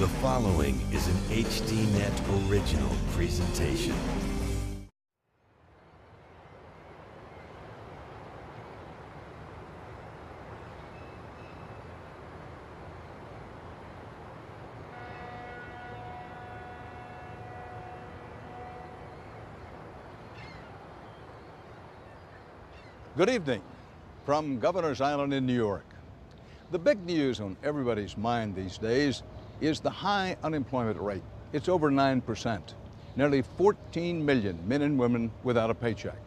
The following is an HDNet original presentation. Good evening from Governor's Island in New York. The big news on everybody's mind these days is the high unemployment rate. It's over 9%. Nearly 14 million men and women without a paycheck.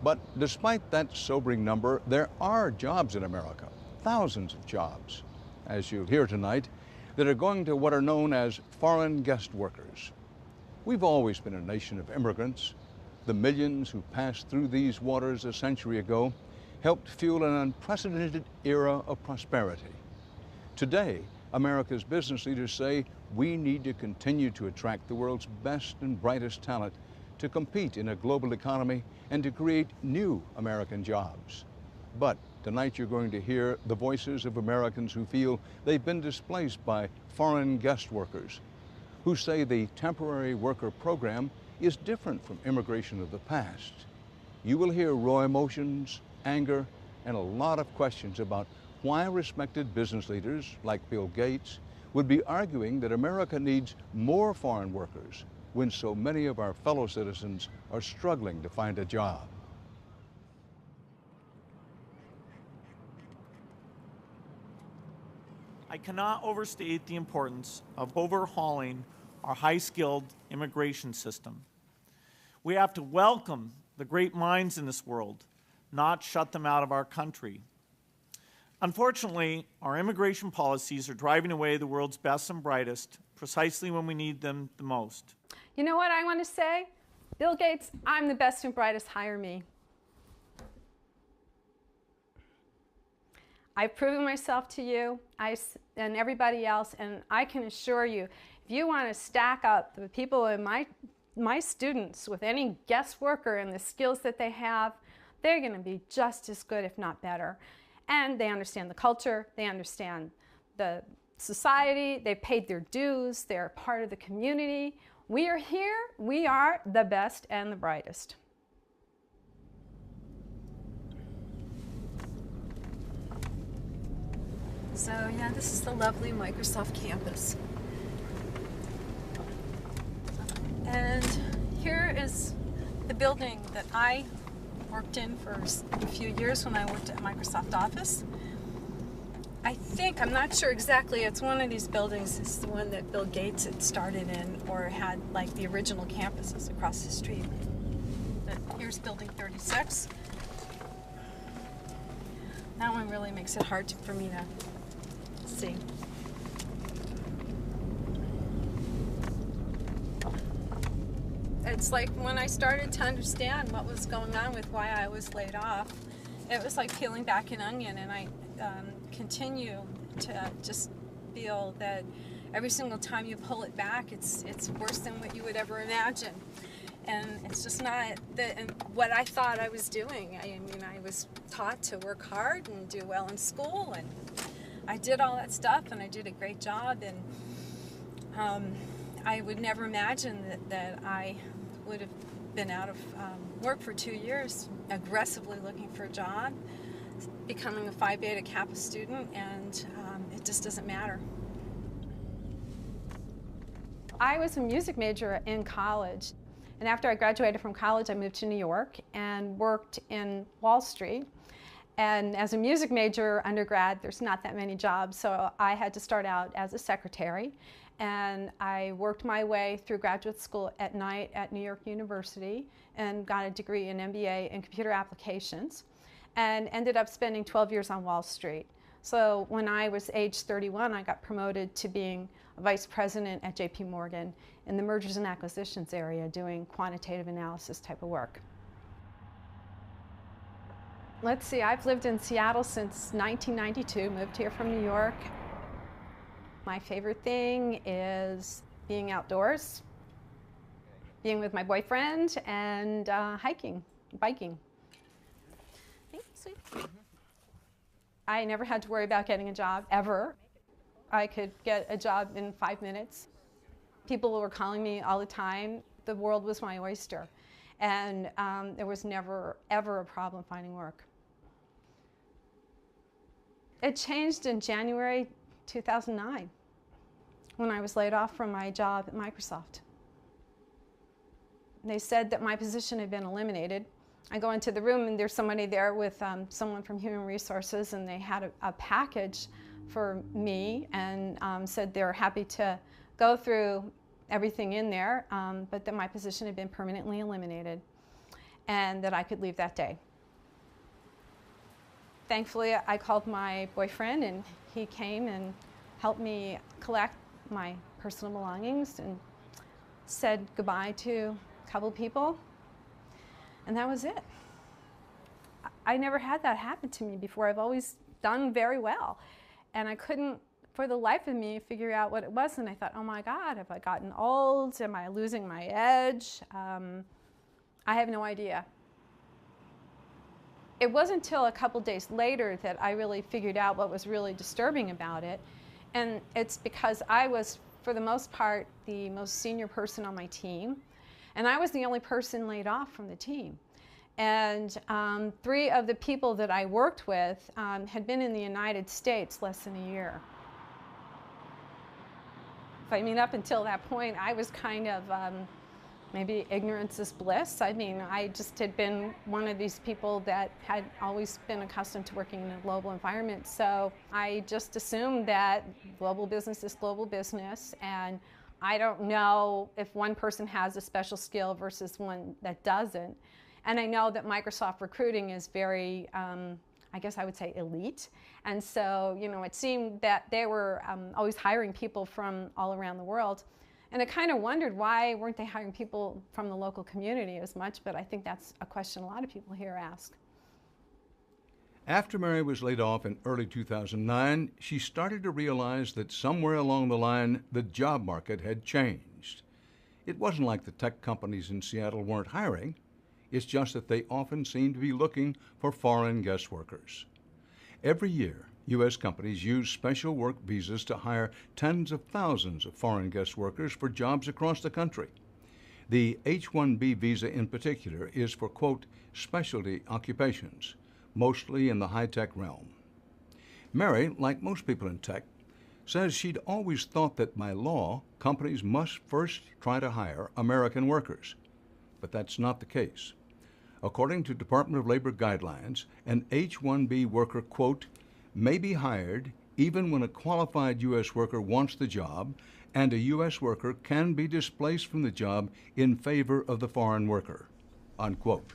But despite that sobering number, there are jobs in America, thousands of jobs, as you'll hear tonight, that are going to what are known as foreign guest workers. We've always been a nation of immigrants. The millions who passed through these waters a century ago helped fuel an unprecedented era of prosperity. Today, America's business leaders say we need to continue to attract the world's best and brightest talent to compete in a global economy and to create new American jobs. But tonight you're going to hear the voices of Americans who feel they've been displaced by foreign guest workers, who say the temporary worker program is different from immigration of the past. You will hear raw emotions, anger, and a lot of questions about why respected business leaders like Bill Gates would be arguing that America needs more foreign workers when so many of our fellow citizens are struggling to find a job. I cannot overstate the importance of overhauling our high-skilled immigration system. We have to welcome the great minds in this world, not shut them out of our country. Unfortunately, our immigration policies are driving away the world's best and brightest precisely when we need them the most. You know what I want to say? Bill Gates, I'm the best and brightest, hire me. I've proven myself to you and everybody else, and I can assure you, if you want to stack up the people in my students with any guest worker and the skills that they have, they're going to be just as good, if not better. And they understand the culture, they understand the society, they paid their dues, they're part of the community. We are here, we are the best and the brightest. So yeah, this is the lovely Microsoft campus. And here is the building that I worked in for a few years when I worked at Microsoft Office. I'm not sure exactly, it's one of these buildings. It's the one that Bill Gates had started in or had like the original campuses across the street. But here's building 36. That one really makes it hard for me to see. It's like when I started to understand what was going on with why I was laid off, it was like peeling back an onion, and I continue to just feel that every single time you pull it back, it's worse than what you would ever imagine. And it's just not what I thought I was doing. I mean, I was taught to work hard and do well in school, and I did all that stuff, and I did a great job, and I would never imagine that I would have been out of work for 2 years, aggressively looking for a job, becoming a Phi Beta Kappa student, and it just doesn't matter. I was a music major in college, and after I graduated from college, I moved to New York and worked in Wall Street. And as a music major undergrad, there's not that many jobs, so I had to start out as a secretary. And I worked my way through graduate school at night at New York University and got a degree in MBA in computer applications and ended up spending 12 years on Wall Street. So when I was age 31, I got promoted to being a vice president at JP Morgan in the mergers and acquisitions area doing quantitative analysis type of work. Let's see, I've lived in Seattle since 1992, moved here from New York. My favorite thing is being outdoors, being with my boyfriend, and hiking, biking. Thanks, sweet. I never had to worry about getting a job, ever. I could get a job in 5 minutes. People were calling me all the time. The world was my oyster. And there was never, ever a problem finding work. It changed in January 2009 when I was laid off from my job at Microsoft. They said that my position had been eliminated. I go into the room and there's somebody there with someone from Human Resources, and they had a package for me and said they're happy to go through everything in there, but that my position had been permanently eliminated and that I could leave that day. Thankfully, I called my boyfriend and he came and helped me collect my personal belongings and said goodbye to a couple people, and that was it. I never had that happen to me before. I've always done very well, and I couldn't for the life of me figure out what it was, and I thought, oh my God, have I gotten old? Am I losing my edge? I have no idea. It wasn't until a couple days later that I really figured out what was really disturbing about it, and it's because I was, for the most part, the most senior person on my team, and I was the only person laid off from the team. And 3 of the people that I worked with had been in the United States less than a year. I mean, up until that point, I was kind of maybe ignorance is bliss. I mean, I just had been one of these people that had always been accustomed to working in a global environment. So I just assumed that global business is global business, and I don't know if one person has a special skill versus one that doesn't. And I know that Microsoft recruiting is very, I guess I would say, elite. And so, you know, it seemed that they were always hiring people from all around the world. And I kind of wondered, why weren't they hiring people from the local community as much? But I think that's a question a lot of people here ask. After Mary was laid off in early 2009, she started to realize that somewhere along the line, the job market had changed. It wasn't like the tech companies in Seattle weren't hiring. It's just that they often seem to be looking for foreign guest workers. Every year, U.S. companies use special work visas to hire tens of thousands of foreign guest workers for jobs across the country. The H-1B visa in particular is for, quote, specialty occupations, mostly in the high-tech realm. Mary, like most people in tech, says she'd always thought that by law, companies must first try to hire American workers. But that's not the case. According to Department of Labor guidelines, an H-1B worker, quote, may be hired even when a qualified U.S. worker wants the job, and a U.S. worker can be displaced from the job in favor of the foreign worker, unquote.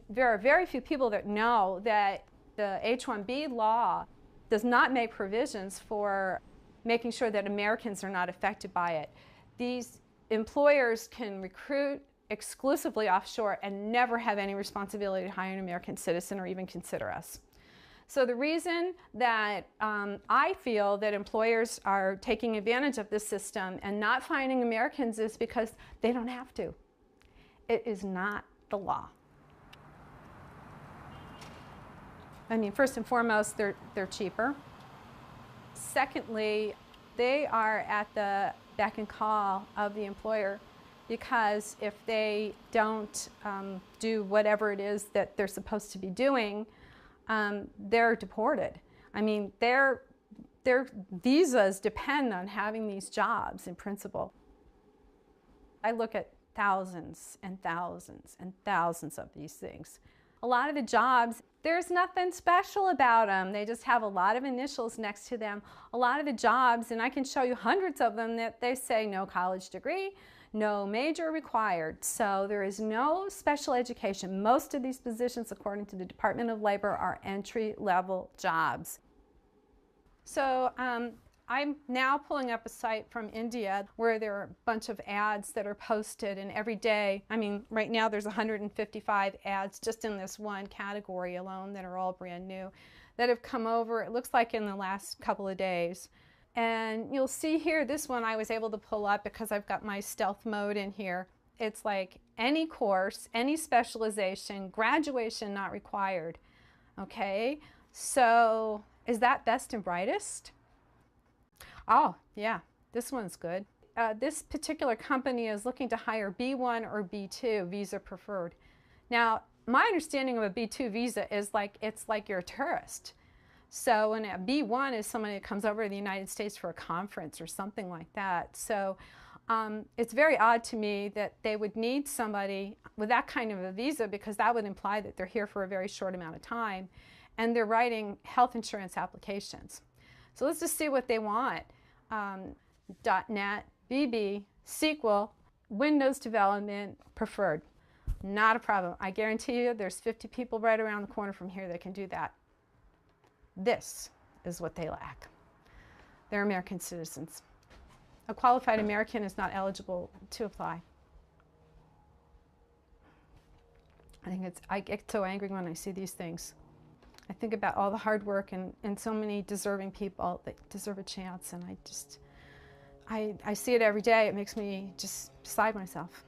There are very few people that know that the H-1B law does not make provisions for making sure that Americans are not affected by it. These employers can recruit exclusively offshore and never have any responsibility to hire an American citizen or even consider us. So the reason that I feel that employers are taking advantage of this system and not finding Americans is because they don't have to. It is not the law. I mean, first and foremost, they're cheaper. Secondly, they are at the beck and call of the employer, because if they don't do whatever it is that they're supposed to be doing, they're deported. I mean, their visas depend on having these jobs in principle. I look at thousands and thousands and thousands of these things. A lot of the jobs, there's nothing special about them. They just have a lot of initials next to them. A lot of the jobs, and I can show you hundreds of them, that they say no college degree, no major required. So there is no special education. Most of these positions, according to the Department of Labor, are entry-level jobs. So I'm now pulling up a site from India where there are a bunch of ads that are posted, and every day, I mean, right now there's 155 ads just in this one category alone that are all brand new that have come over, it looks like, in the last couple of days. And you'll see here, this one I was able to pull up because I've got my stealth mode in here. It's like any course, any specialization, graduation not required. Okay, so is that best and brightest? Oh, yeah, this one's good. This particular company is looking to hire B1 or B2, visa preferred. Now, my understanding of a B2 visa is it's like you're a tourist. So when a B1 is somebody that comes over to the United States for a conference or something like that. So it's very odd to me that they would need somebody with that kind of a visa, because that would imply that they're here for a very short amount of time and they're writing health insurance applications. So let's just see what they want. .NET, VB, SQL, Windows development, preferred. Not a problem. I guarantee you there's 50 people right around the corner from here that can do that. This is what they lack. They're American citizens. A qualified American is not eligible to apply. I get so angry when I see these things. I think about all the hard work and so many deserving people that deserve a chance, and I see it every day. It makes me just beside myself.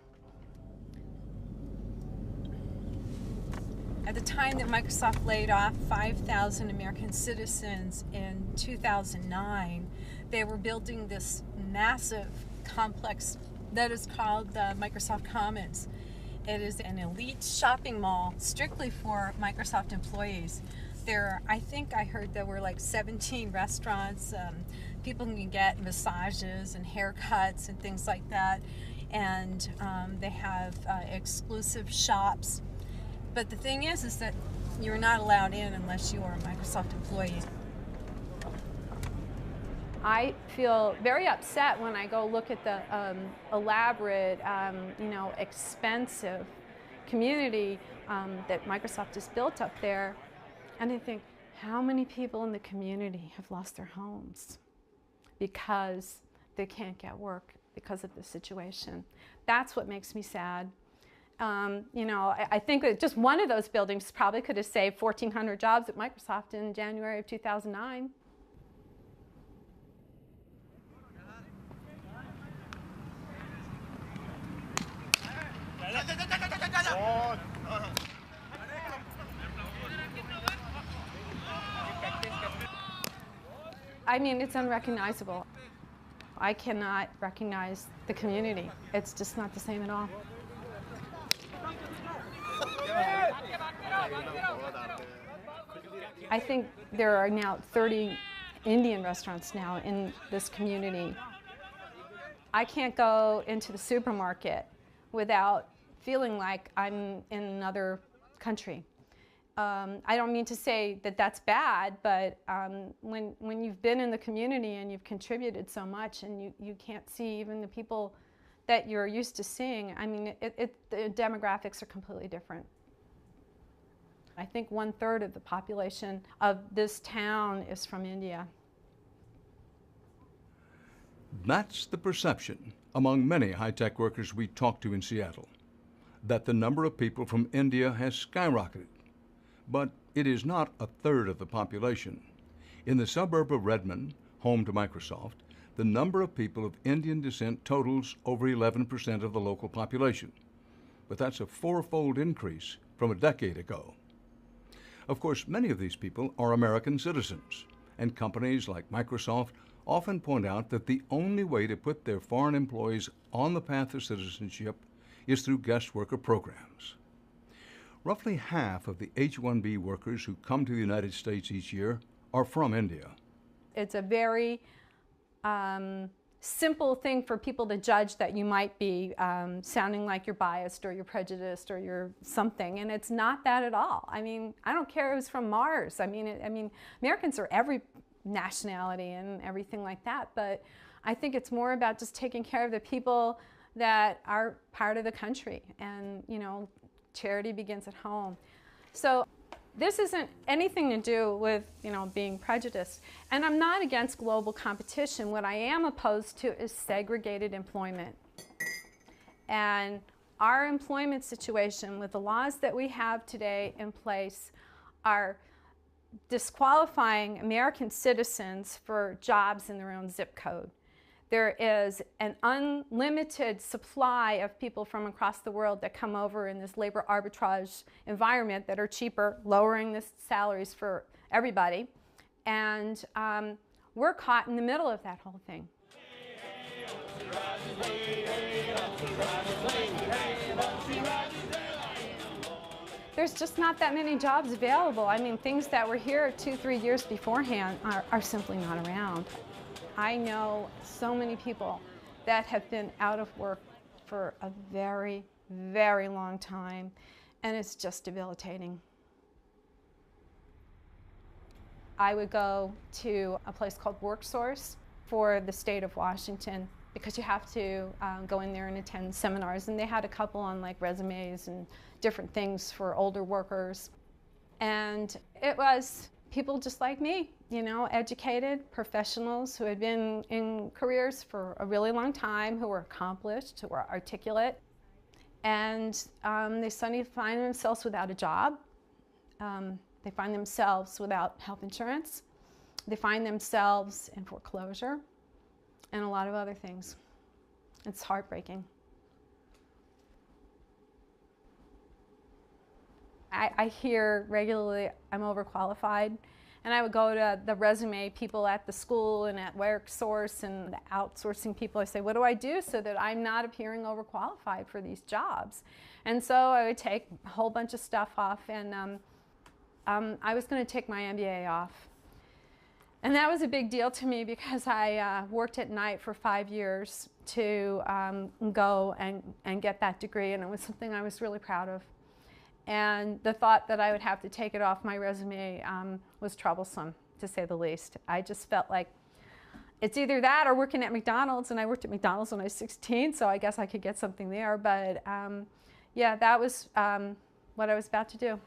At the time that Microsoft laid off 5,000 American citizens in 2009, they were building this massive complex that is called the Microsoft Commons. It is an elite shopping mall strictly for Microsoft employees. I think I heard there were like 17 restaurants. People can get massages and haircuts and things like that. And they have exclusive shops. But the thing is that you're not allowed in unless you are a Microsoft employee. I feel very upset when I go look at the elaborate, expensive community that Microsoft has built up there. And I think, how many people in the community have lost their homes because they can't get work because of the situation? That's what makes me sad. I think that just one of those buildings probably could have saved 1,400 jobs at Microsoft in January of 2009. I mean, it's unrecognizable. I cannot recognize the community. It's just not the same at all. I think there are now 30 Indian restaurants now in this community. I can't go into the supermarket without feeling like I'm in another country. I don't mean to say that that's bad, but when you've been in the community and you've contributed so much and you can't see even the people that you're used to seeing, I mean, the demographics are completely different. I think 1/3 of the population of this town is from India. That's the perception among many high-tech workers we talked to in Seattle, that the number of people from India has skyrocketed. But it is not 1/3 of the population. In the suburb of Redmond, home to Microsoft, the number of people of Indian descent totals over 11% of the local population. But that's a 4-fold increase from a decade ago. Of course, many of these people are American citizens, and companies like Microsoft often point out that the only way to put their foreign employees on the path of citizenship is through guest worker programs. Roughly half of the H-1B workers who come to the United States each year are from India. It's a very simple thing for people to judge that you might be sounding like you're biased or you're prejudiced or you're something, and it's not that at all. I mean, I don't care who's from Mars. I mean, Americans are every nationality and everything like that, but I think it's more about just taking care of the people that are part of the country, and charity begins at home. So this isn't anything to do with being prejudiced, and I'm not against global competition. What I am opposed to is segregated employment. And our employment situation with the laws that we have today in place are disqualifying American citizens for jobs in their own zip code. There is an unlimited supply of people from across the world that come over in this labor arbitrage environment that are cheaper, lowering the salaries for everybody. And we're caught in the middle of that whole thing. There's just not that many jobs available. I mean, things that were here 2-3 years beforehand are simply not around. I know so many people that have been out of work for a very, very long time, and it's just debilitating. I would go to a place called WorkSource for the state of Washington because you have to go in there and attend seminars, and they had a couple on like resumes and different things for older workers. And it was people just like me, you know, educated professionals who had been in careers for a really long time, who were accomplished, who were articulate, and they suddenly find themselves without a job. They find themselves without health insurance. They find themselves in foreclosure and a lot of other things. It's heartbreaking. I hear regularly I'm overqualified, and I would go to the resume people at the school and at WorkSource and the outsourcing people. I say, what do I do so that I'm not appearing overqualified for these jobs? And so I would take a whole bunch of stuff off, and I was going to take my MBA off. And that was a big deal to me because I worked at night for 5 years to go and get that degree, and it was something I was really proud of. And the thought that I would have to take it off my resume was troublesome, to say the least. I just felt like it's either that or working at McDonald's, and I worked at McDonald's when I was 16, so I guess I could get something there. But yeah, that was what I was about to do.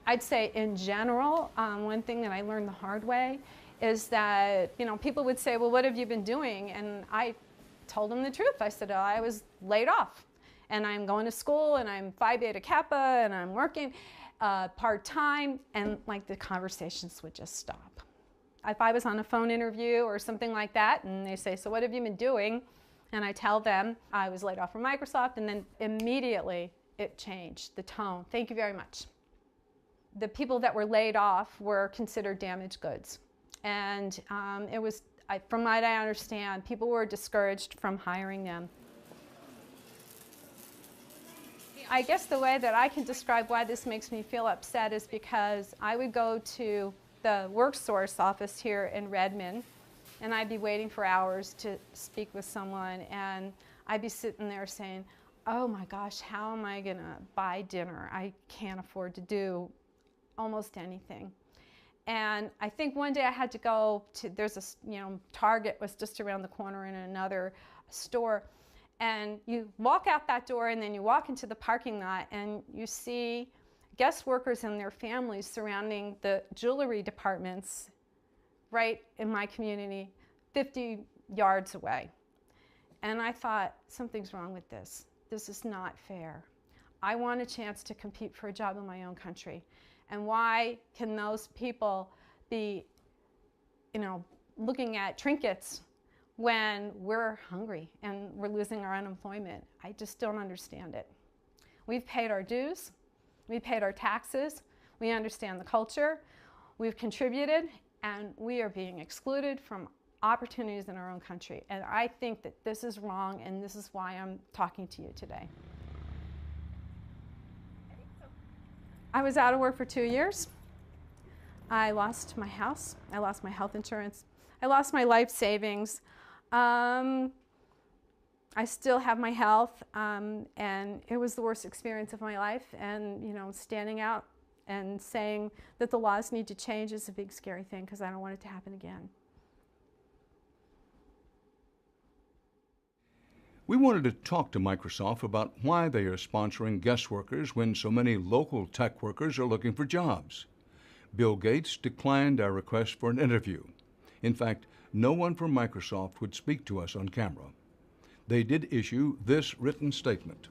I'd say in general, one thing that I learned the hard way is that, you know, people would say, well, what have you been doing? And I told them the truth. I said, oh, I was laid off. And I'm going to school, and I'm Phi Beta Kappa, and I'm working part-time, and like the conversations would just stop. If I was on a phone interview or something like that, and they say, so what have you been doing? And I tell them I was laid off from Microsoft, and then immediately it changed, the tone. Thank you very much. The people that were laid off were considered damaged goods. And it was, from what I understand, people were discouraged from hiring them. I guess the way that I can describe why this makes me feel upset is because I would go to the WorkSource office here in Redmond, and I'd be waiting for hours to speak with someone, and I'd be sitting there saying, oh my gosh, how am I going to buy dinner? I can't afford to do almost anything. And I think one day I had to go to, there's a, you know, Target was just around the corner in another store. And you walk out that door, and then you walk into the parking lot, and you see guest workers and their families surrounding the jewelry departments right in my community, 50 yards away. And I thought, something's wrong with this. This is not fair. I want a chance to compete for a job in my own country. And why can those people be, you know, looking at trinkets when we're hungry and we're losing our unemployment? I just don't understand it. We've paid our dues, we've paid our taxes, we understand the culture, we've contributed, and we are being excluded from opportunities in our own country. And I think that this is wrong, and this is why I'm talking to you today. I was out of work for 2 years. I lost my house, I lost my health insurance, I lost my life savings. I still have my health, and it was the worst experience of my life. And, you know, standing out and saying that the laws need to change is a big scary thing, because I don't want it to happen again. We wanted to talk to Microsoft about why they are sponsoring guest workers when so many local tech workers are looking for jobs. Bill Gates declined our request for an interview. In fact, no one from Microsoft would speak to us on camera. They did issue this written statement.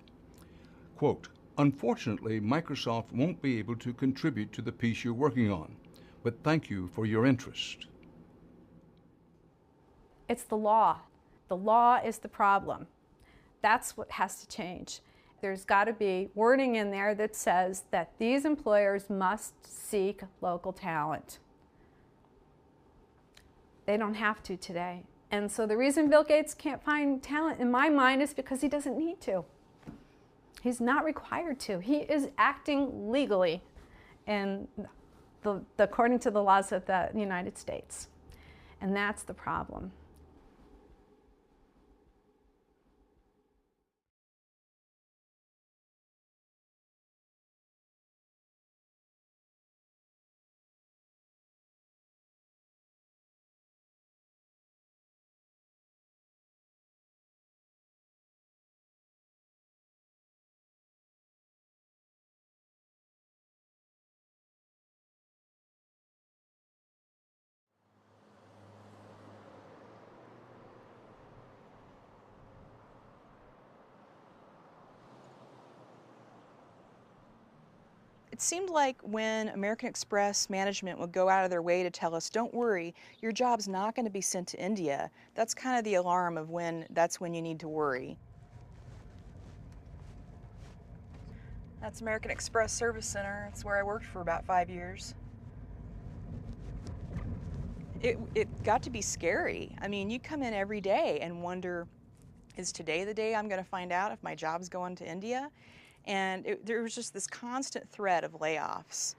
Quote, unfortunately, Microsoft won't be able to contribute to the piece you're working on, but thank you for your interest. It's the law. The law is the problem. That's what has to change. There's got to be wording in there that says that these employers must seek local talent. They don't have to today. And so the reason Bill Gates can't find talent, in my mind, is because he doesn't need to. He's not required to. He is acting legally according to the laws of the United States. And that's the problem. It seemed like when American Express management would go out of their way to tell us, don't worry, your job's not going to be sent to India, that's kind of the alarm of that's when you need to worry. That's American Express Service Center. It's where I worked for about 5 years. It got to be scary. I mean, you come in every day and wonder, is today the day I'm going to find out if my job's going to India? And there was just this constant threat of layoffs.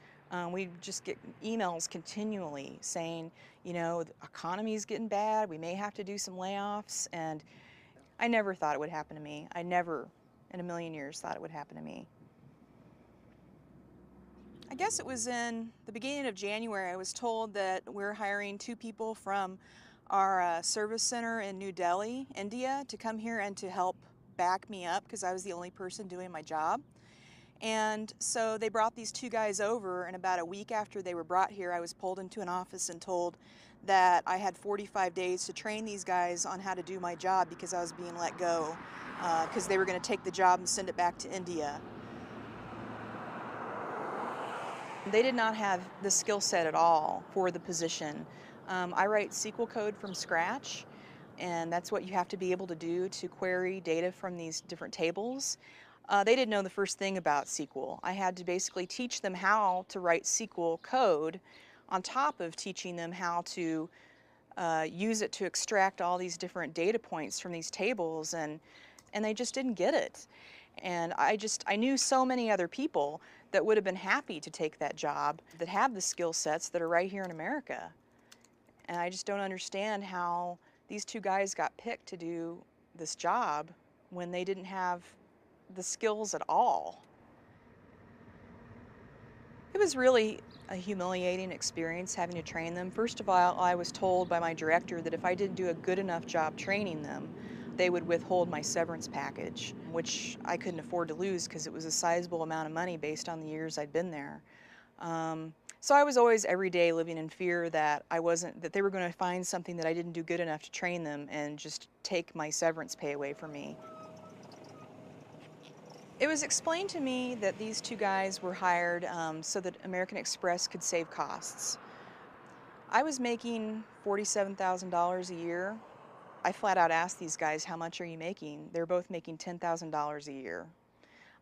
We just get emails continually saying, you know, the economy's getting bad, we may have to do some layoffs, and I never thought it would happen to me. I never in a million years thought it would happen to me. I guess it was in the beginning of January, I was told that we're hiring 2 people from our service center in New Delhi, India, to come here and to help back me up because I was the only person doing my job. And so they brought these 2 guys over, and about a week after they were brought here, I was pulled into an office and told that I had 45 days to train these guys on how to do my job because I was being let go because they were going to take the job and send it back to India. They did not have the skill set at all for the position. I write SQL code from scratch, and that's what you have to be able to do to query data from these different tables. They didn't know the first thing about SQL. I had to basically teach them how to write SQL code on top of teaching them how to use it to extract all these different data points from these tables, and they just didn't get it. And I knew so many other people that would have been happy to take that job that have the skill sets that are right here in America. And I just don't understand how these 2 guys got picked to do this job when they didn't have the skills at all. It was really a humiliating experience having to train them. First of all, I was told by my director that if I didn't do a good enough job training them, they would withhold my severance package, which I couldn't afford to lose because it was a sizable amount of money based on the years I'd been there. So I was always every day living in fear that they were going to find something that I didn't do good enough to train them and just take my severance pay away from me. It was explained to me that these 2 guys were hired so that American Express could save costs. I was making $47,000 a year. I flat out asked these guys, how much are you making? They're both making $10,000 a year.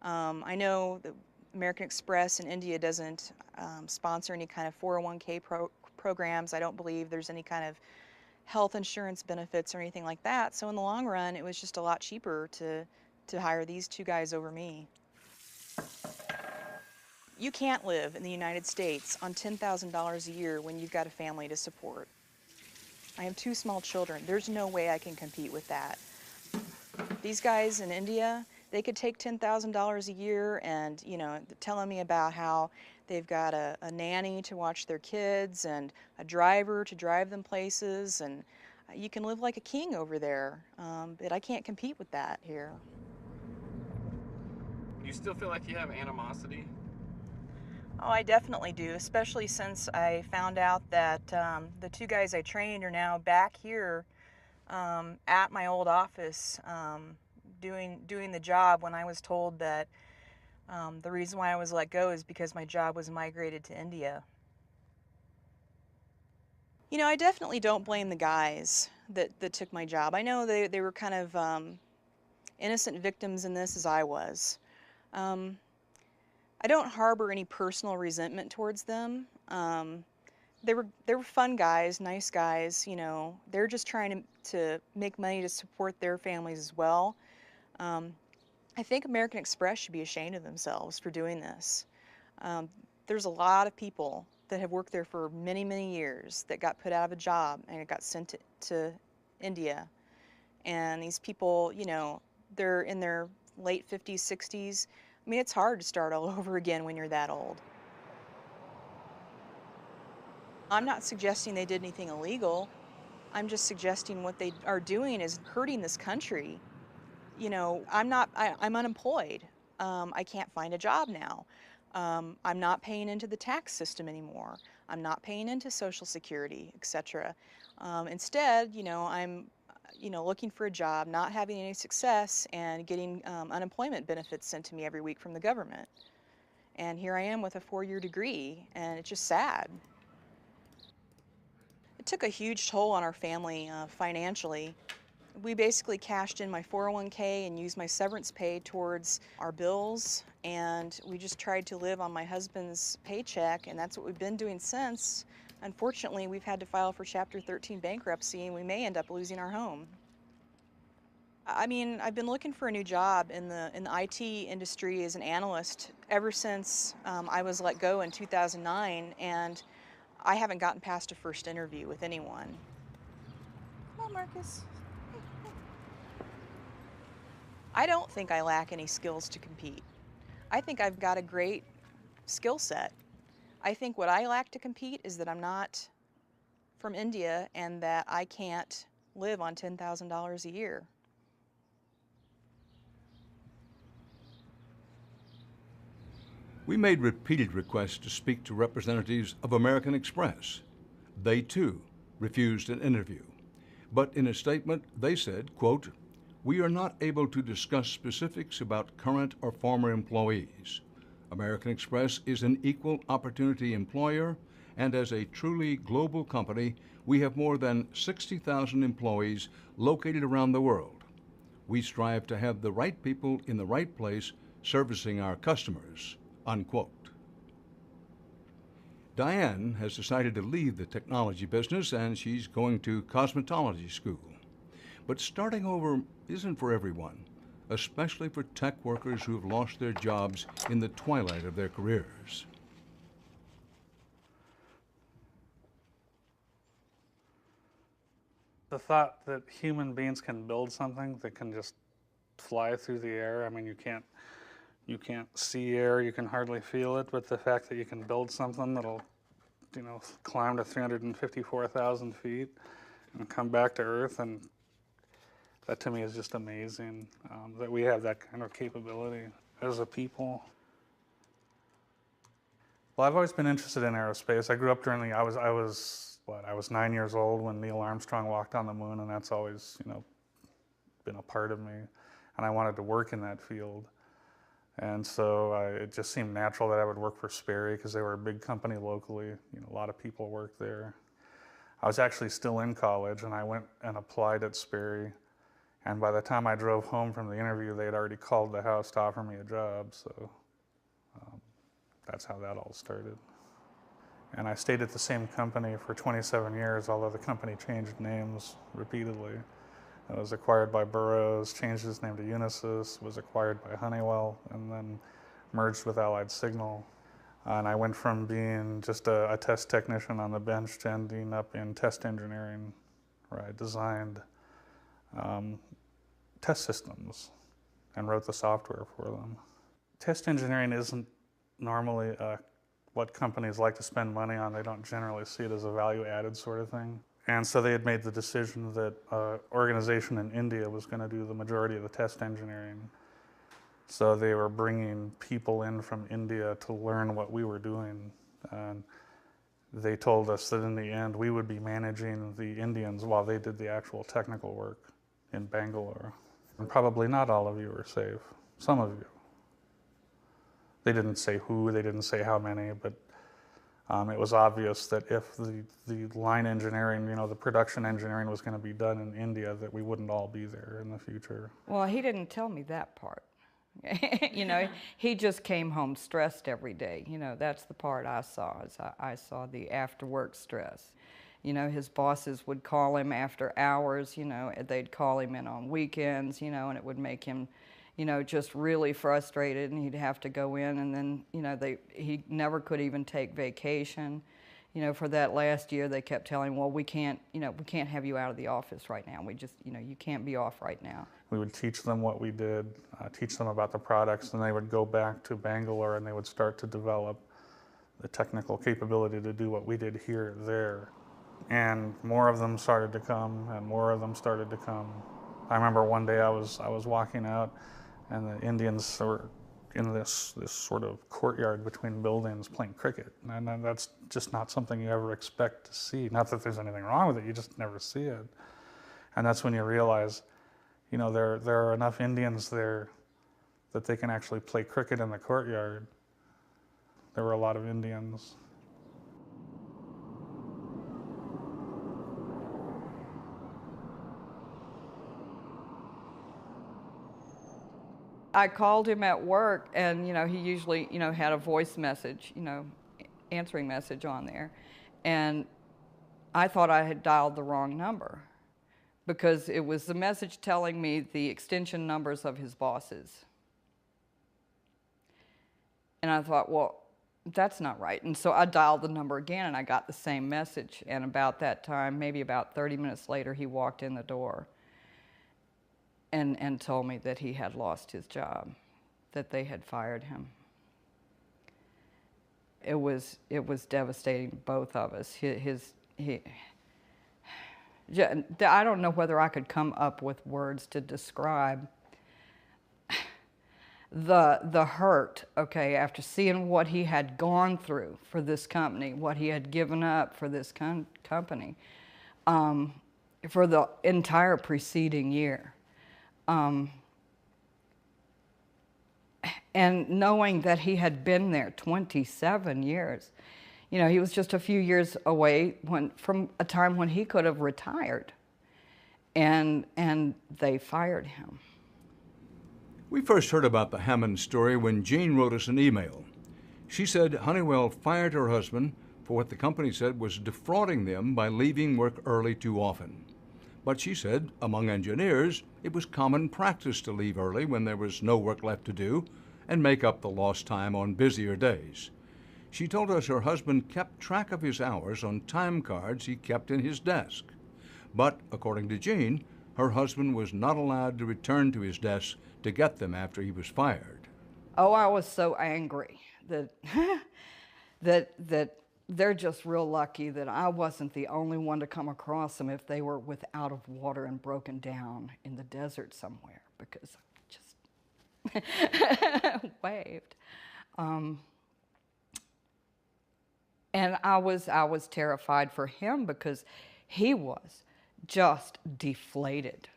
I know that American Express in India doesn't sponsor any kind of 401k programs. I don't believe there's any kind of health insurance benefits or anything like that. So in the long run, it was just a lot cheaper to hire these 2 guys over me. You can't live in the United States on $10,000 a year when you've got a family to support. I have 2 small children. There's no way I can compete with that. These guys in India, they could take $10,000 a year and, you know, telling me about how they've got a nanny to watch their kids and a driver to drive them places, and you can live like a king over there, but I can't compete with that here. Do you still feel like you have animosity? Oh, I definitely do, especially since I found out that the 2 guys I trained are now back here at my old office doing the job when I was told that the reason why I was let go is because my job was migrated to India. You know, I definitely don't blame the guys that took my job. I know they were kind of innocent victims in this as I was. I don't harbor any personal resentment towards them. They were fun guys, nice guys, you know. They're just trying to make money to support their families as well. I think American Express should be ashamed of themselves for doing this. There's a lot of people that have worked there for many, many years that got put out of a job and got sent to India. And these people, you know, they're in their late 50s, 60s. I mean, it's hard to start all over again when you're that old. I'm not suggesting they did anything illegal. I'm just suggesting what they are doing is hurting this country. You know, I'm unemployed. I can't find a job now. I'm not paying into the tax system anymore. I'm not paying into Social Security, etc. Instead, you know, I'm looking for a job, not having any success, and getting unemployment benefits sent to me every week from the government. And here I am with a 4-year degree, and it's just sad. It took a huge toll on our family financially. We basically cashed in my 401k and used my severance pay towards our bills, and we just tried to live on my husband's paycheck, and that's what we've been doing since. Unfortunately, we've had to file for Chapter 13 bankruptcy, and we may end up losing our home. I mean, I've been looking for a new job in the IT industry as an analyst ever since I was let go in 2009, and I haven't gotten past a first interview with anyone. Come on, Marcus. I don't think I lack any skills to compete. I think I've got a great skill set. I think what I lack to compete is that I'm not from India and that I can't live on $10,000 a year. We made repeated requests to speak to representatives of American Express. They, too, refused an interview. But in a statement, they said, quote, "We are not able to discuss specifics about current or former employees. American Express is an equal opportunity employer, and as a truly global company, we have more than 60,000 employees located around the world. We strive to have the right people in the right place servicing our customers," unquote. Diane has decided to leave the technology business, and she's going to cosmetology school. But starting over isn't for everyone, especially for tech workers who have lost their jobs in the twilight of their careers. The thought that human beings can build something that can just fly through the air, I mean, you can't see air, you can hardly feel it, but the fact that you can build something that'll, you know, climb to 354,000 feet and come back to Earth, and that to me is just amazing, that we have that kind of capability as a people. Well, I've always been interested in aerospace. I grew up during I was 9 years old when Neil Armstrong walked on the moon, and that's always, you know, been a part of me. And I wanted to work in that field. And so it just seemed natural that I would work for Sperry because they were a big company locally. You know, a lot of people worked there. I was actually still in college, and I went and applied at Sperry. And by the time I drove home from the interview, they had already called the house to offer me a job. So that's how that all started. And I stayed at the same company for 27 years, although the company changed names repeatedly. It was acquired by Burroughs, changed its name to Unisys, was acquired by Honeywell, and then merged with Allied Signal. And I went from being just a test technician on the bench to ending up in test engineering, where I designed test systems and wrote the software for them. Test engineering isn't normally what companies like to spend money on. They don't generally see it as a value-added sort of thing. And so they had made the decision that an organization in India was going to do the majority of the test engineering. So they were bringing people in from India to learn what we were doing. And they told us that in the end we would be managing the Indians while they did the actual technical work in Bangalore. And probably not all of you are safe, some of you. They didn't say who, they didn't say how many, but It was obvious that if the line engineering, the production engineering was going to be done in India, that we wouldn't all be there in the future. Well, he didn't tell me that part. He just came home stressed every day. That's the part I saw. I saw the after work stress. His bosses would call him after hours, they'd call him in on weekends, and it would make him, just really frustrated, and he'd have to go in, and then, he never could even take vacation. For that last year, they kept telling him, well, we can't have you out of the office right now. We just, you can't be off right now. We would teach them what we did, teach them about the products, and they would go back to Bangalore and they would start to develop the technical capability to do what we did here, there. And more of them started to come, and more of them started to come. I remember one day I was walking out, and the Indians were in this sort of courtyard between buildings playing cricket. And that's just not something you ever expect to see. Not that there's anything wrong with it, you just never see it. And that's when you realize, there are enough Indians there that they can actually play cricket in the courtyard. There were a lot of Indians. I called him at work, and he usually had a voice message, answering message on there, and I thought I had dialed the wrong number because it was the message telling me the extension numbers of his bosses. And I thought, well, that's not right. And so I dialed the number again, and I got the same message. And about that time, maybe about 30 minutes later, he walked in the door and told me that he had lost his job, that they had fired him. It was devastating to both of us. I don't know whether I could come up with words to describe the hurt, after seeing what he had gone through for this company, what he had given up for this company, for the entire preceding year. And knowing that he had been there 27 years. He was just a few years away from a time when he could have retired. And they fired him. We first heard about the Hammond story when Jean wrote us an email. She said Honeywell fired her husband for what the company said was defrauding them by leaving work early too often. But she said, among engineers, it was common practice to leave early when there was no work left to do and make up the lost time on busier days. She told us her husband kept track of his hours on time cards he kept in his desk. But, according to Jean, her husband was not allowed to return to his desk to get them after he was fired. Oh, I was so angry that that they're just real lucky that I wasn't the only one to come across them if they were without of water and broken down in the desert somewhere, because I just waved. And I was terrified for him because he was just deflated,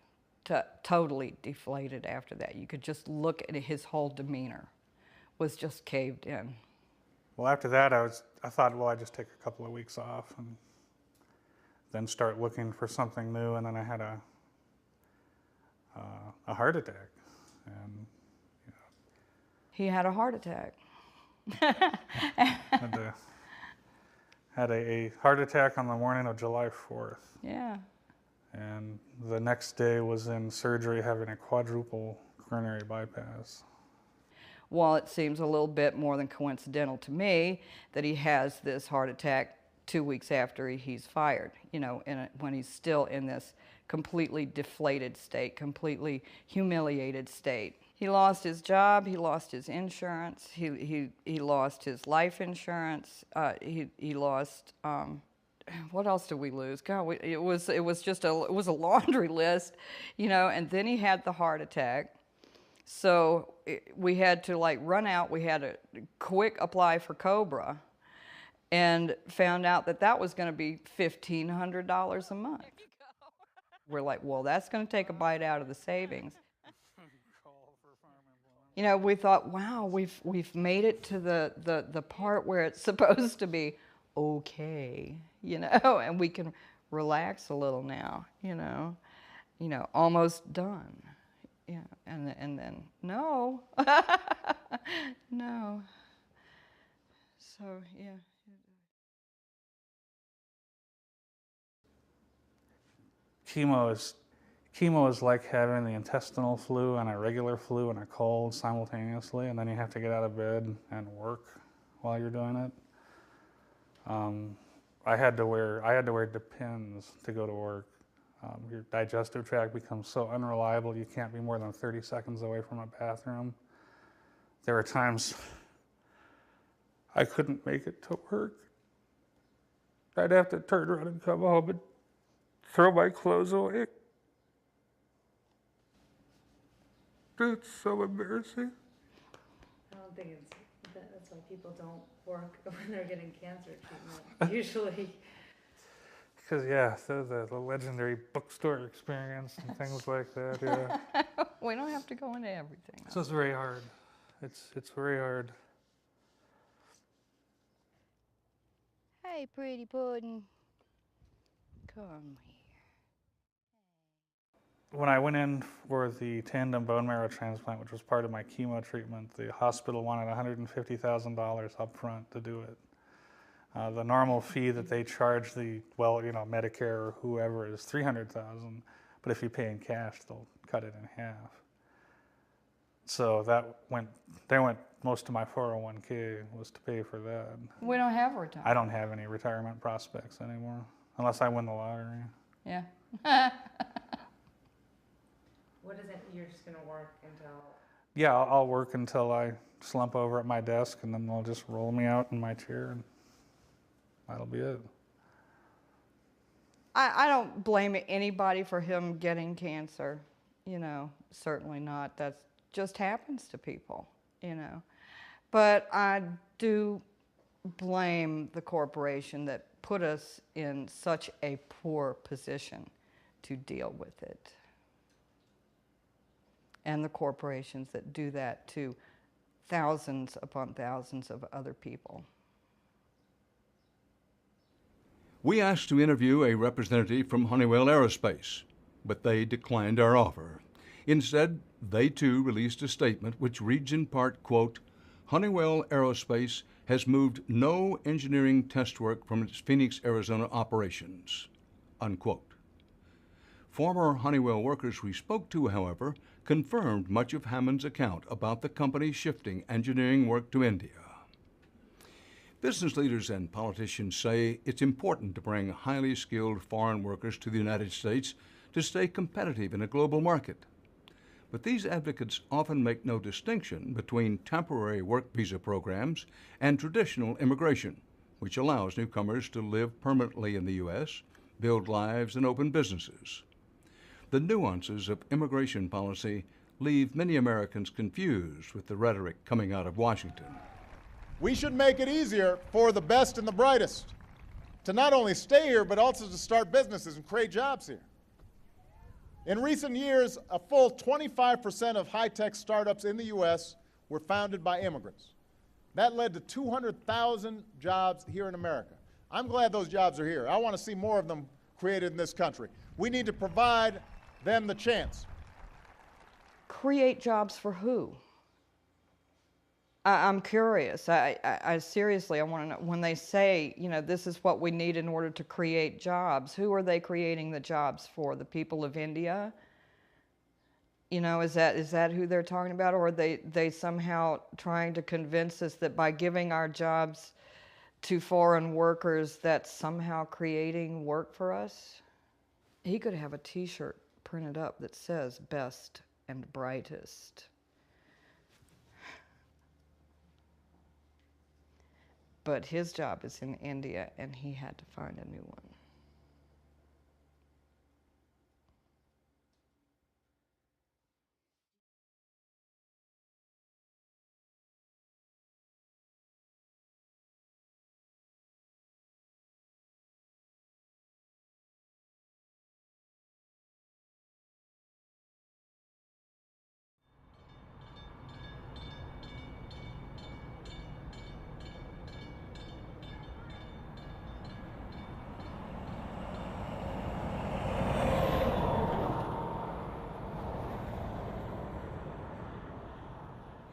totally deflated after that. You could just look at his whole demeanor was just caved in. Well, after that, I thought, well, I'd just take a couple of weeks off and then start looking for something new. And then I had a heart attack. And he had a heart attack. Had a heart attack on the morning of July 4th. Yeah. And the next day was in surgery having a quadruple coronary bypass. Well, it seems a little bit more than coincidental to me that he has this heart attack 2 weeks after he's fired, when he's still in this completely deflated state, completely humiliated state. He lost his job, he lost his insurance, he lost his life insurance, he lost, what else did we lose? God, it was a laundry list, and then he had the heart attack. So we had to run out, we had to quick apply for COBRA and found out that was going to be $1,500 a month. We're like, well, that's going to take a bite out of the savings. We thought, wow, we've made it to the part where it's supposed to be okay, you know, and we can relax a little now, you know, almost done. Yeah, and then no, no. So yeah. Chemo is like having the intestinal flu and a regular flu and a cold simultaneously, and then you have to get out of bed and work while you're doing it. I had to wear Depends to go to work. Your digestive tract becomes so unreliable, you can't be more than 30 seconds away from a bathroom. There were times I couldn't make it to work. I'd have to turn around and come home and throw my clothes away. It's so embarrassing. I don't think that's why people don't work when they're getting cancer treatment. Usually. Because, yeah, the legendary bookstore experience and things like that, yeah. We don't have to go into everything. So it's very hard. It's very hard. Hey, pretty pudding. Come here. When I went in for the tandem bone marrow transplant, which was part of my chemo treatment, the hospital wanted $150,000 up front to do it. The normal fee that they charge Medicare or whoever is $300,000, but if you pay in cash, they'll cut it in half. So most of my 401k was to pay for that. We don't have retirement. I don't have any retirement prospects anymore, unless I win the lottery. Yeah. What is it? You're just going to work until... Yeah, I'll work until I slump over at my desk, and then they'll just roll me out in my chair, and that'll be it. I don't blame anybody for him getting cancer, certainly not. That just happens to people, But I do blame the corporation that put us in such a poor position to deal with it. And the corporations that do that to thousands upon thousands of other people. We asked to interview a representative from Honeywell Aerospace, but they declined our offer. Instead, they too released a statement which reads in part, quote, Honeywell Aerospace has moved no engineering test work from its Phoenix, Arizona operations, unquote. Former Honeywell workers we spoke to, however, confirmed much of Hammond's account about the company shifting engineering work to India. Business leaders and politicians say it's important to bring highly skilled foreign workers to the United States to stay competitive in a global market. But these advocates often make no distinction between temporary work visa programs and traditional immigration, which allows newcomers to live permanently in the U.S., build lives, and open businesses. The nuances of immigration policy leave many Americans confused with the rhetoric coming out of Washington. We should make it easier for the best and the brightest to not only stay here, but also to start businesses and create jobs here. In recent years, a full 25% of high-tech startups in the U.S. were founded by immigrants. That led to 200,000 jobs here in America. I'm glad those jobs are here. I want to see more of them created in this country. We need to provide them the chance. Create jobs for who? I'm curious. I seriously, I want to know, when they say, this is what we need in order to create jobs, who are they creating the jobs for? The people of India? Is that who they're talking about? Or are they somehow trying to convince us that by giving our jobs to foreign workers, that's somehow creating work for us? He could have a t-shirt printed up that says best and brightest. But his job is in India, and he had to find a new one.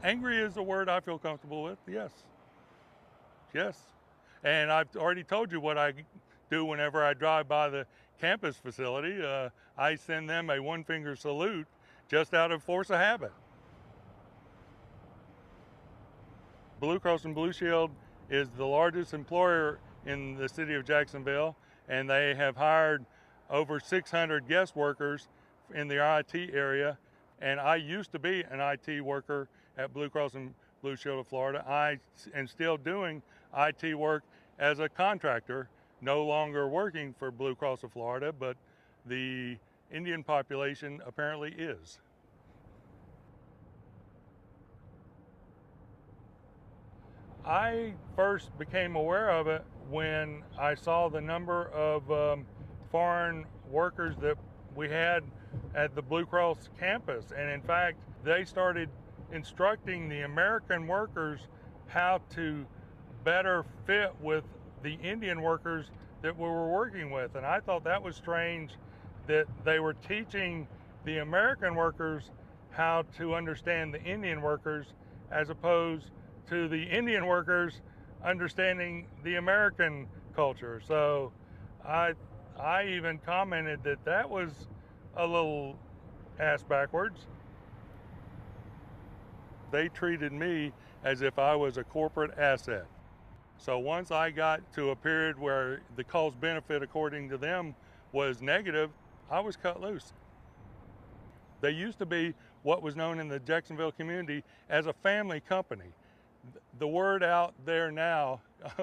Angry is a word I feel comfortable with, yes. Yes. And I've already told you what I do whenever I drive by the campus facility. I send them a one-finger salute just out of force of habit. Blue Cross and Blue Shield is the largest employer in the city of Jacksonville, and they have hired over 600 guest workers in the IT area. And I used to be an IT worker at Blue Cross and Blue Shield of Florida. I am still doing IT work as a contractor, no longer working for Blue Cross of Florida, but the Indian population apparently is. I first became aware of it when I saw the number of foreign workers that we had at the Blue Cross campus. And in fact, they started instructing the American workers how to better fit with the Indian workers that we were working with. And I thought that was strange that they were teaching the American workers how to understand the Indian workers as opposed to the Indian workers understanding the American culture. So I even commented that that was a little ass backwards. They treated me as if I was a corporate asset. So once I got to a period where the cost benefit according to them was negative, I was cut loose. They used to be what was known in the Jacksonville community as a family company. The word out there now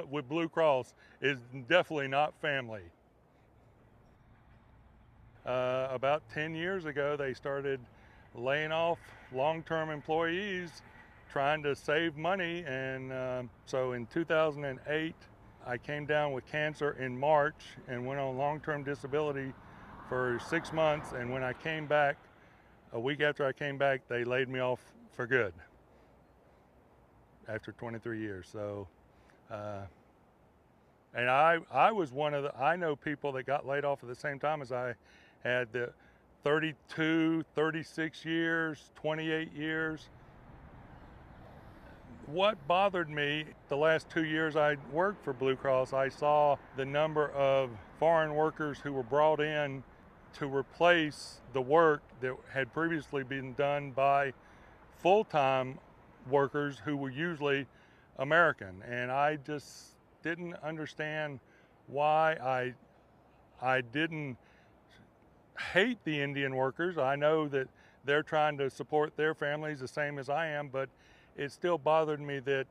with Blue Cross is definitely not family. About 10 years ago, they started laying off long-term employees, trying to save money. And so in 2008, I came down with cancer in March and went on long-term disability for 6 months. And when I came back, a week after I came back, they laid me off for good after 23 years. So, and I was one of the, I know people that got laid off at the same time as I had, the 32, 36 years, 28 years. What bothered me the last 2 years I worked for Blue Cross, I saw the number of foreign workers who were brought in to replace the work that had previously been done by full-time workers who were usually American. And I just didn't understand why I didn't hate the Indian workers. I know that they're trying to support their families the same as I am, but it still bothered me that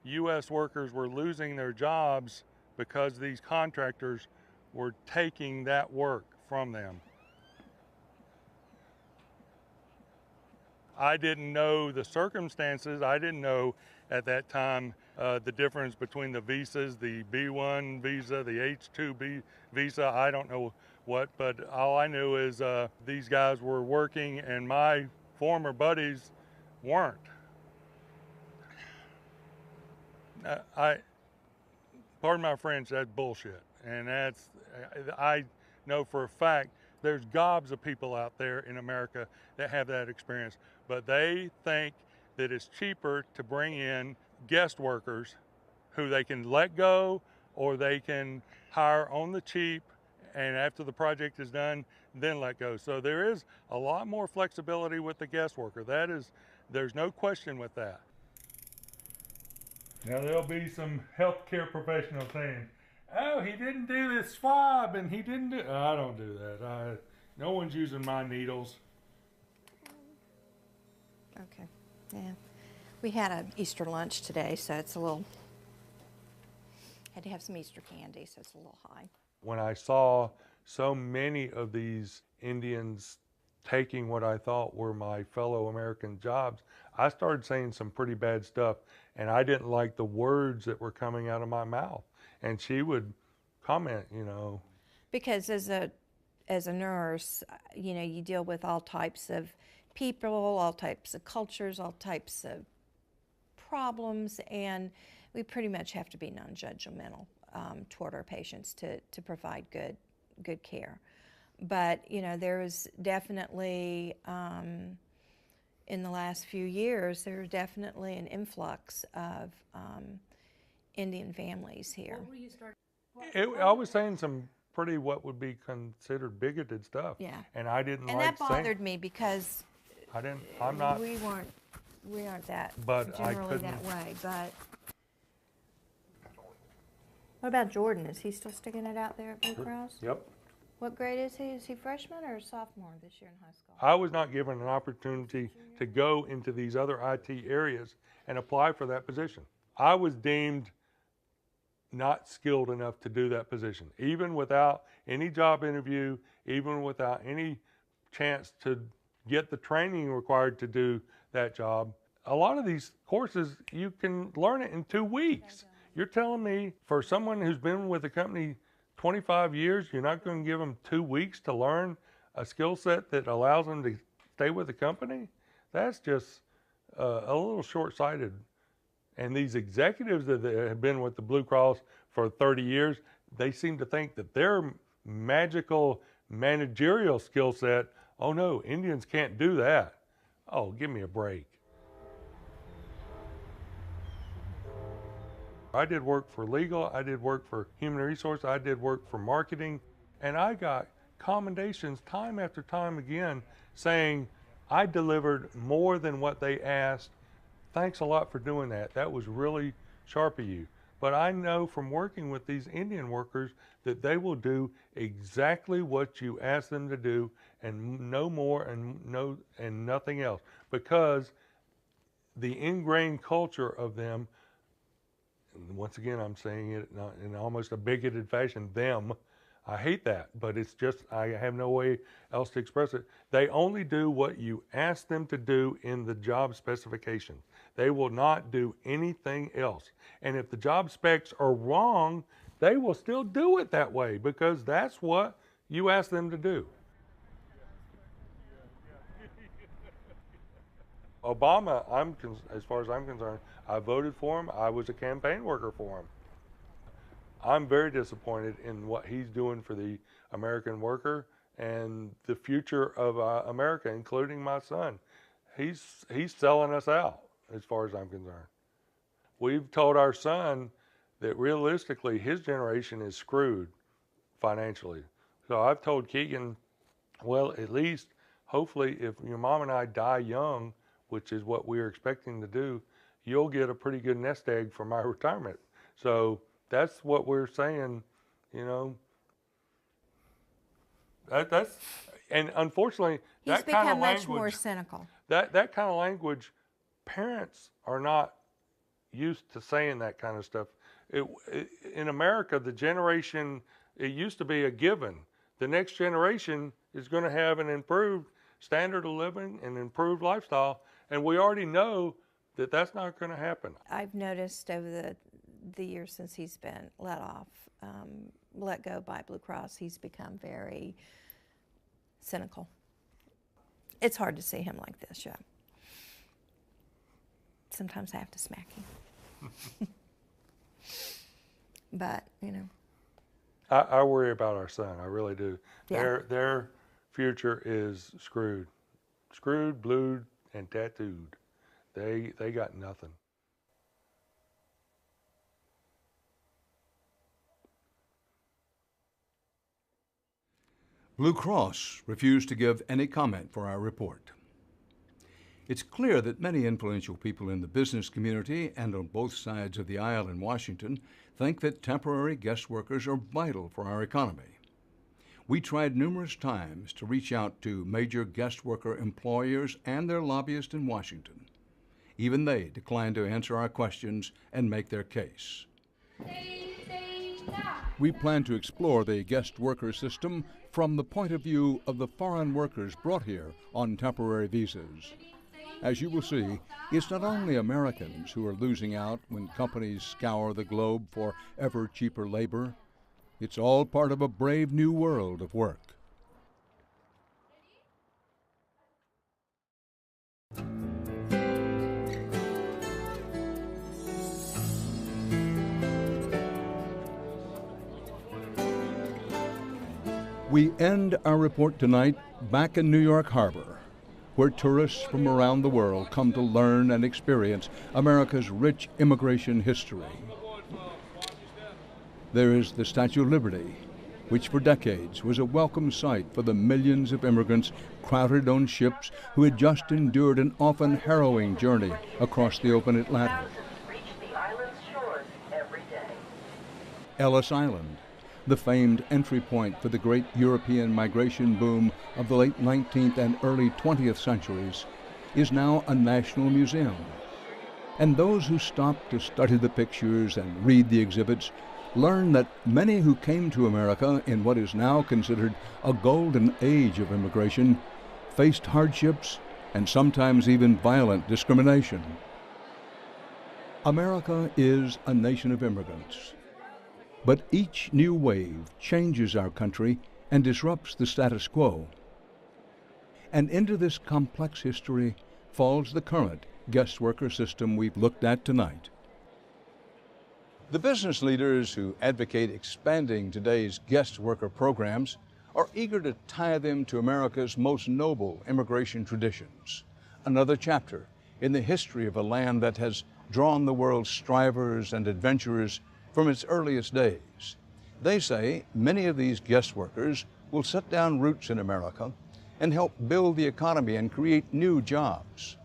U.S. workers were losing their jobs because these contractors were taking that work from them. I didn't know the circumstances. I didn't know at that time the difference between the visas, the B1 visa, the H2B visa. I don't know what, but all I knew is these guys were working and my former buddies weren't. Pardon my French, that's bullshit. And that's, I know for a fact there's gobs of people out there in America that have that experience, but they think that it's cheaper to bring in guest workers who they can let go or they can hire on the cheap, and after the project is done, then let go. So there is a lot more flexibility with the guest worker. That is, there's no question with that. Now there'll be some healthcare professionals saying, oh, he didn't do this swab and he didn't do, I don't do that. No one's using my needles. Okay, yeah. We had an Easter lunch today, so it's a little, had to have some Easter candy, so it's a little high. When I saw so many of these Indians taking what I thought were my fellow American jobs, I started saying some pretty bad stuff, and I didn't like the words that were coming out of my mouth. And she would comment, you know. Because as a nurse, you know, you deal with all types of people, all types of cultures, all types of problems, and we pretty much have to be non-judgmental toward our patients to provide good care. But, you know, there was definitely, in the last few years, there's definitely an influx of Indian families here. I was saying some pretty what would be considered bigoted stuff. Yeah. And I didn't and like that bothered me because I'm not. We aren't that But generally that way. But what about Jordan? Is he still sticking it out there at Blue Cross? Yep. What grade is he? Is he freshman or sophomore this year in high school? I was not given an opportunity to go into these other IT areas and apply for that position. I was deemed not skilled enough to do that position, even without any job interview, even without any chance to get the training required to do that job. A lot of these courses, you can learn it in 2 weeks. You're telling me for someone who's been with the company 25 years, you're not going to give them 2 weeks to learn a skill set that allows them to stay with the company? That's just a little short-sighted. And these executives that have been with the Blue Cross for 30 years, they seem to think that their magical managerial skill set, oh no, Indians can't do that. Oh, give me a break. I did work for legal, I did work for human resource, I did work for marketing, and I got commendations time after time again saying I delivered more than what they asked. Thanks a lot for doing that. That was really sharp of you. But I know from working with these Indian workers that they will do exactly what you ask them to do and no more and nothing else, because the ingrained culture of them, and once again I'm saying it in almost a bigoted fashion, them, I hate that, but it's just, I have no way else to express it. They only do what you ask them to do in the job specification. They will not do anything else. And if the job specs are wrong, they will still do it that way because that's what you ask them to do. Obama, as far as I'm concerned, I voted for him. I was a campaign worker for him. I'm very disappointed in what he's doing for the American worker and the future of America, including my son. He's selling us out, as far as I'm concerned. We've told our son that realistically his generation is screwed financially. So I've told Keegan, well, at least, hopefully, if your mom and I die young, which is what we're expecting to do, you'll get a pretty good nest egg for my retirement. So that's what we're saying, you know. And unfortunately, he's become much more cynical. That kind of language, parents are not used to saying that kind of stuff. In America, the generation, it used to be a given. The next generation is going to have an improved standard of living and improved lifestyle, and we already know that that's not going to happen. I've noticed over the years since he's been let go by Blue Cross, he's become very cynical. It's hard to see him like this, yeah. Sometimes I have to smack him. But, you know. I worry about our son, I really do. Yeah. Their future is screwed. Screwed, blued, and tattooed. They got nothing. Blue Cross refused to give any comment for our report. It's clear that many influential people in the business community and on both sides of the aisle in Washington think that temporary guest workers are vital for our economy. We tried numerous times to reach out to major guest worker employers and their lobbyists in Washington. Even they declined to answer our questions and make their case. We plan to explore the guest worker system from the point of view of the foreign workers brought here on temporary visas. As you will see, it's not only Americans who are losing out when companies scour the globe for ever cheaper labor. It's all part of a brave new world of work. We end our report tonight back in New York Harbor, where tourists from around the world come to learn and experience America's rich immigration history. There is the Statue of Liberty, which for decades was a welcome sight for the millions of immigrants crowded on ships who had just endured an often harrowing journey across the open Atlantic. Ellis Island, the famed entry point for the great European migration boom of the late 19th and early 20th centuries, is now a national museum. And those who stop to study the pictures and read the exhibits learn that many who came to America in what is now considered a golden age of immigration faced hardships and sometimes even violent discrimination. America is a nation of immigrants, but each new wave changes our country and disrupts the status quo. And into this complex history falls the current guest worker system we've looked at tonight. The business leaders who advocate expanding today's guest worker programs are eager to tie them to America's most noble immigration traditions, another chapter in the history of a land that has drawn the world's strivers and adventurers from its earliest days. They say many of these guest workers will set down roots in America and help build the economy and create new jobs.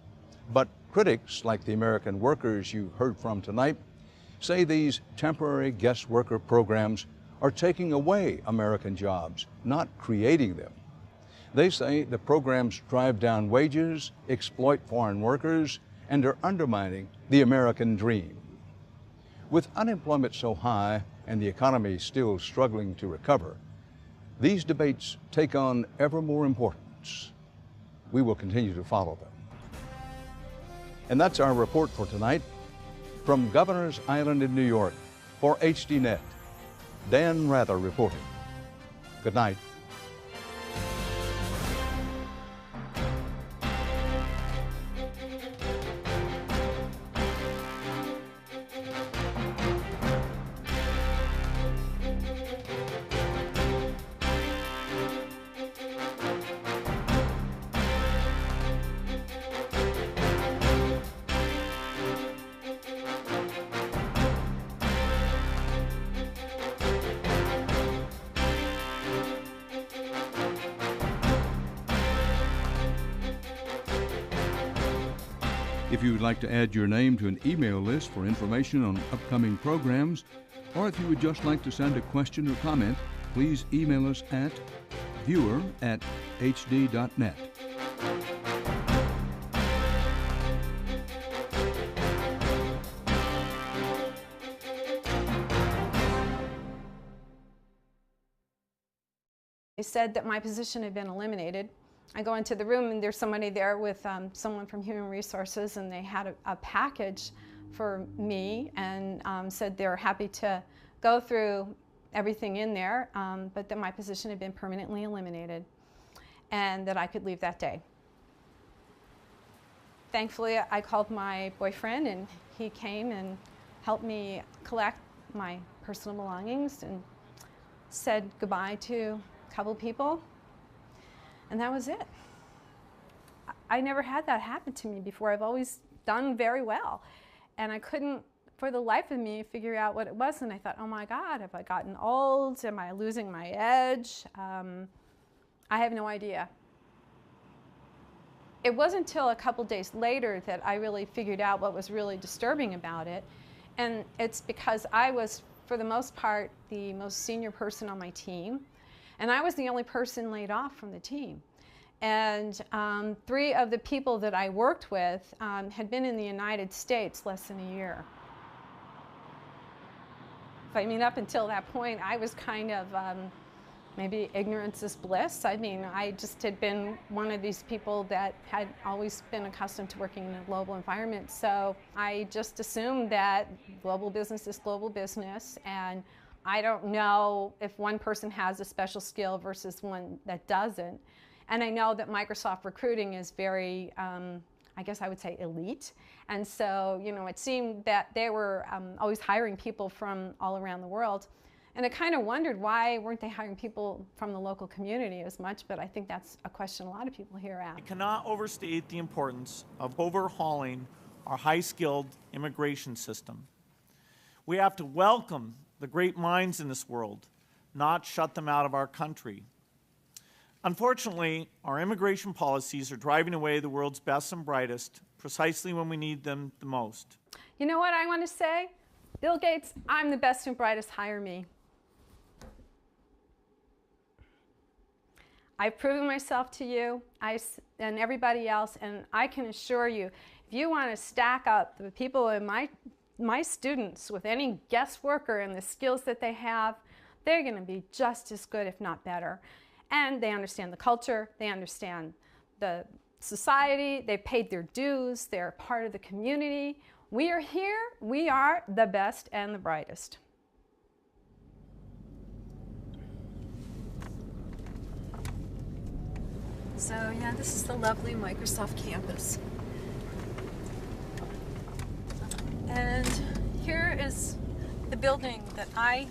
But critics, like the American workers you heard from tonight, say these temporary guest worker programs are taking away American jobs, not creating them. They say the programs drive down wages, exploit foreign workers, and are undermining the American dream. With unemployment so high and the economy still struggling to recover, these debates take on ever more importance. We will continue to follow them. And that's our report for tonight. From Governor's Island in New York, for HDNet, Dan Rather reporting. Good night. If you would like to add your name to an email list for information on upcoming programs, or if you would just like to send a question or comment, please email us at viewer@hd.net. They said that my position had been eliminated. I go into the room and there's somebody there with someone from Human Resources, and they had a package for me and said they're happy to go through everything in there, but that my position had been permanently eliminated and that I could leave that day. Thankfully, I called my boyfriend and he came and helped me collect my personal belongings and said goodbye to a couple people. And that was it. I never had that happen to me before. I've always done very well. And I couldn't, for the life of me, figure out what it was. And I thought, oh my God, have I gotten old? Am I losing my edge? I have no idea. It wasn't until a couple days later that I really figured out what was really disturbing about it. And it's because I was, for the most part, the most senior person on my team. And I was the only person laid off from the team. And 3 of the people that I worked with had been in the United States less than a year. I mean, up until that point, I was kind of maybe ignorance is bliss. I mean, I just had been one of these people that had always been accustomed to working in a global environment. So I just assumed that global business is global business. And I don't know if one person has a special skill versus one that doesn't. And I know that Microsoft recruiting is very, I guess I would say, elite. And so, you know, it seemed that they were always hiring people from all around the world. And I kind of wondered why weren't they hiring people from the local community as much, but I think that's a question a lot of people here ask. I cannot overstate the importance of overhauling our high-skilled immigration system. We have to welcome the great minds in this world, not shut them out of our country. Unfortunately, our immigration policies are driving away the world's best and brightest precisely when we need them the most. You know what I want to say? Bill Gates, I'm the best and brightest, hire me. I've proven myself to you and everybody else, and I can assure you, if you want to stack up the people in my students with any guest worker and the skills that they have, they're going to be just as good, if not better. And they understand the culture, they understand the society, they paid their dues, they're part of the community. We are here, we are the best and the brightest. So yeah, this is the lovely Microsoft campus. And here is the building that I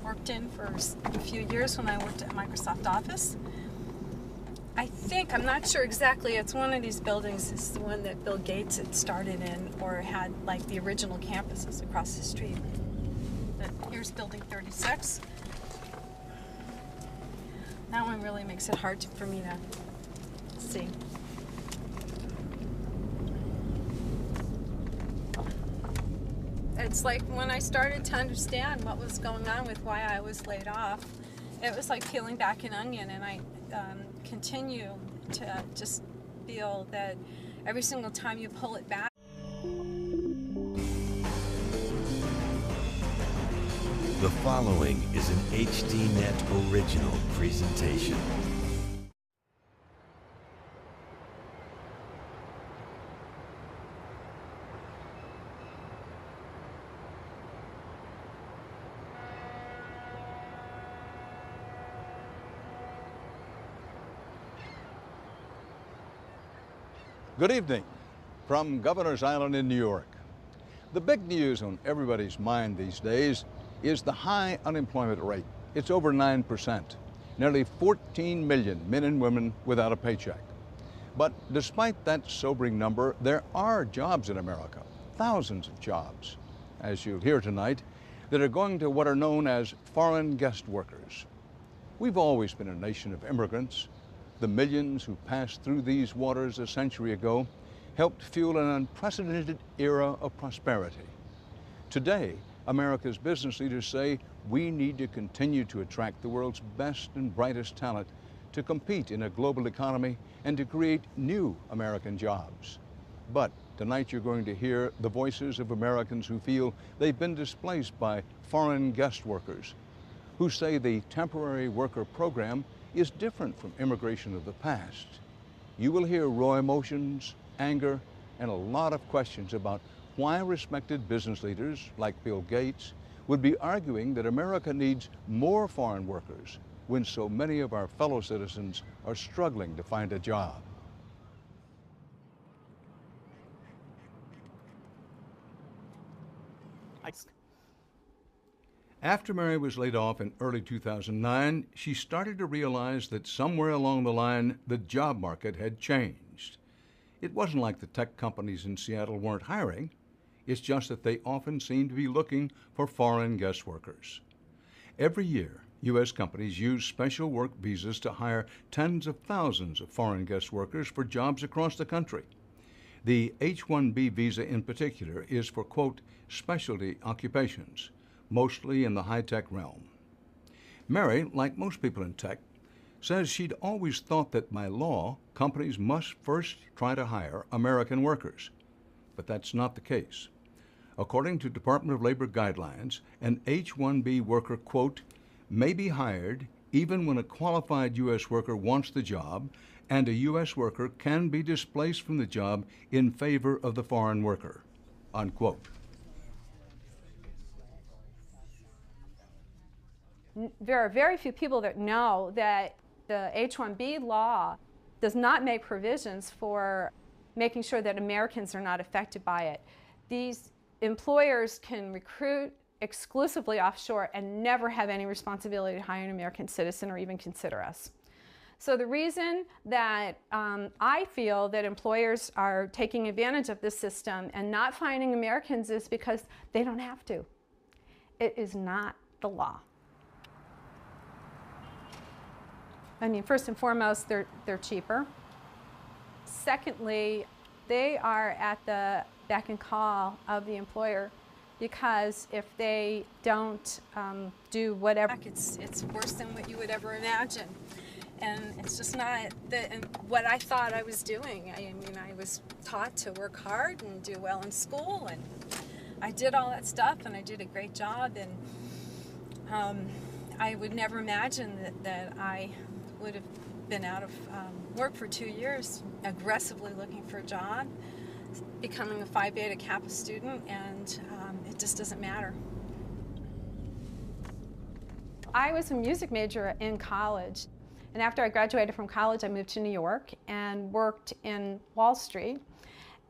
worked in for a few years when I worked at Microsoft office. I'm not sure exactly, it's one of these buildings. It's the one that Bill Gates had started in or had like the original campuses across the street. But here's building 36. That one really makes it hard for me to see. It's like when I started to understand what was going on with why I was laid off, it was like peeling back an onion, and I continue to just feel that every single time you pull it back. The following is an HDNet original presentation. Good evening from Governor's Island in New York. The big news on everybody's mind these days is the high unemployment rate. It's over 9%. Nearly 14 million men and women without a paycheck. But despite that sobering number, there are jobs in America, thousands of jobs, as you'll hear tonight, that are going to what are known as foreign guest workers. We've always been a nation of immigrants. The millions who passed through these waters a century ago helped fuel an unprecedented era of prosperity. Today, America's business leaders say we need to continue to attract the world's best and brightest talent to compete in a global economy and to create new American jobs. But tonight you're going to hear the voices of Americans who feel they've been displaced by foreign guest workers, who say the temporary worker program is different from immigration of the past. You will hear raw emotions, anger, and a lot of questions about why respected business leaders like Bill Gates would be arguing that America needs more foreign workers when so many of our fellow citizens are struggling to find a job. After Mary was laid off in early 2009, she started to realize that somewhere along the line, the job market had changed. It wasn't like the tech companies in Seattle weren't hiring. It's just that they often seemed to be looking for foreign guest workers. Every year, U.S. companies use special work visas to hire tens of thousands of foreign guest workers for jobs across the country. The H-1B visa in particular is for, quote, specialty occupations, mostly in the high-tech realm. Mary, like most people in tech, says she'd always thought that by law, companies must first try to hire American workers. But that's not the case. According to Department of Labor guidelines, an H-1B worker, quote, may be hired even when a qualified U.S. worker wants the job, and a U.S. worker can be displaced from the job in favor of the foreign worker, unquote. There are very few people that know that the H-1B law does not make provisions for making sure that Americans are not affected by it. These employers can recruit exclusively offshore and never have any responsibility to hire an American citizen or even consider us. So the reason that I feel that employers are taking advantage of this system and not finding Americans is because they don't have to. It is not the law. I mean, first and foremost, they're cheaper. Secondly, they are at the beck and call of the employer, because if they don't do whatever... It's worse than what you would ever imagine. And it's just not what I thought I was doing. I mean, I was taught to work hard and do well in school, and I did all that stuff, and I did a great job, and I would never imagine that I would have been out of work for 2 years, aggressively looking for a job, becoming a Phi Beta Kappa student, and it just doesn't matter. I was a music major in college, and after I graduated from college, I moved to New York and worked in Wall Street.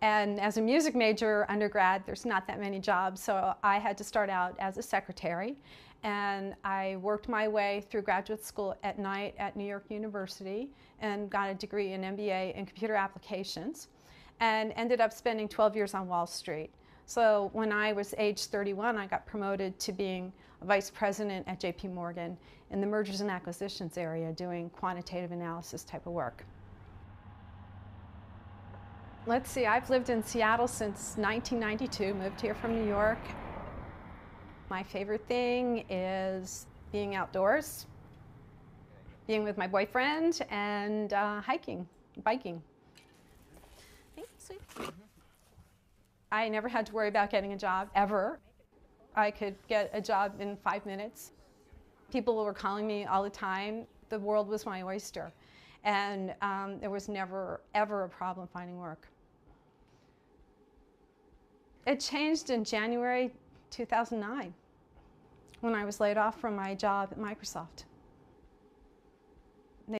And as a music major undergrad, there's not that many jobs, so I had to start out as a secretary. And I worked my way through graduate school at night at New York University and got a degree in MBA in computer applications, and ended up spending 12 years on Wall Street. So when I was age 31, I got promoted to being a vice president at JP Morgan in the mergers and acquisitions area, doing quantitative analysis type of work. Let's see, I've lived in Seattle since 1992, moved here from New York. My favorite thing is being outdoors, being with my boyfriend, and hiking, biking. Thanks, sweet. I never had to worry about getting a job, ever. I could get a job in 5 minutes. People were calling me all the time. The world was my oyster. And there was never, ever a problem finding work. It changed in January 2009 when I was laid off from my job at Microsoft.